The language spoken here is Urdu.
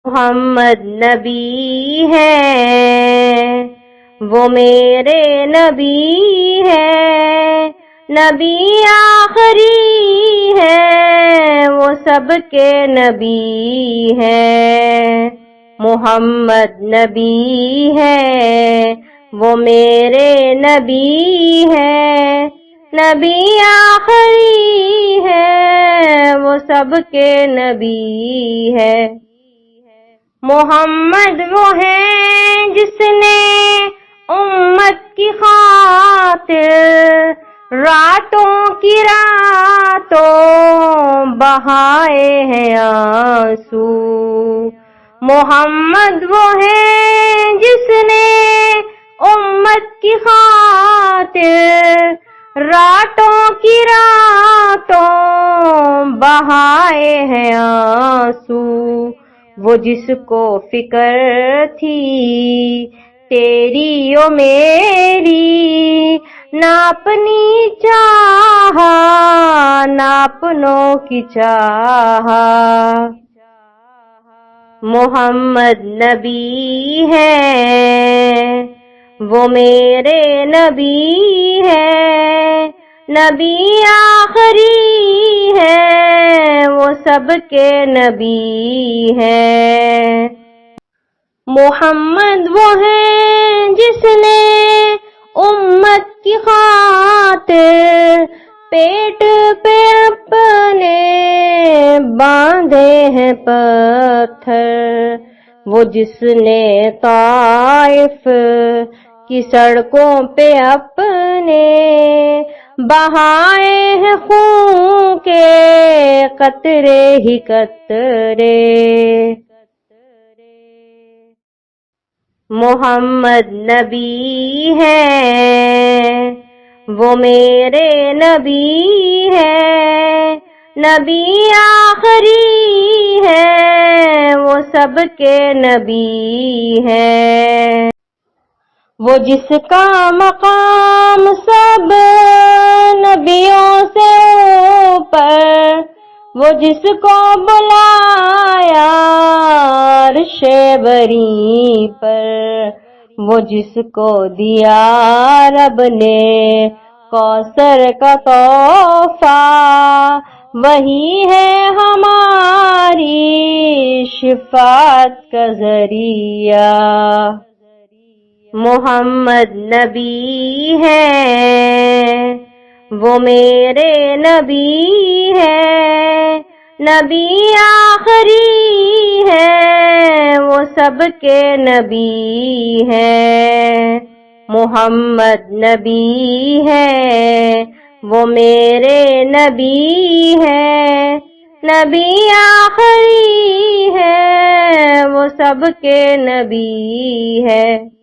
محمد نبی ہے وہ میرے نبی ہے، نبی آخری ہے وہ سب کے نبی ہے۔ محمد نبی ہے وہ میرے نبی ہے، نبی آخری ہے وہ سب کے نبی ہے۔ محمد وہ ہے جس نے امت کی خاطر راتوں کی راتوں بہائے ہیں آنسو۔ محمد وہ ہے جس نے امت کی خاطر راتوں کی راتوں بہائے ہیں آنسو۔ وہ جس کو فکر تھی تیری و میری، نہ اپنی چاہا نہ اپنوں کی چاہا۔ محمد نبی ہے وہ میرے نبی ہے، نبی آخری ہے وہ سب کے نبی ہے۔ محمد وہ ہے جس نے امت کی خاطر پیٹ پہ اپنے باندھے ہیں پتھر، وہ جس نے طائف کی سڑکوں پہ اپنے بہائے ہیں خون کے قطرے ہی قطرے۔ محمد نبی ہے وہ میرے نبی ہے، نبی آخری ہے وہ سب کے نبی ہے۔ وہ جس کا مقام سب نبیوں سے اوپر، وہ جس کو بلایا عرش بری پر، وہ جس کو دیا رب نے کوثر کا تحفہ، وہی ہے ہماری شفاعت کا ذریعہ۔ محمد نبی ہے وہ میرے نبی ہے، نبی آخری ہے وہ سب کے نبی ہے۔ محمد نبی ہے وہ میرے نبی ہے، نبی آخری ہے وہ سب کے نبی ہے۔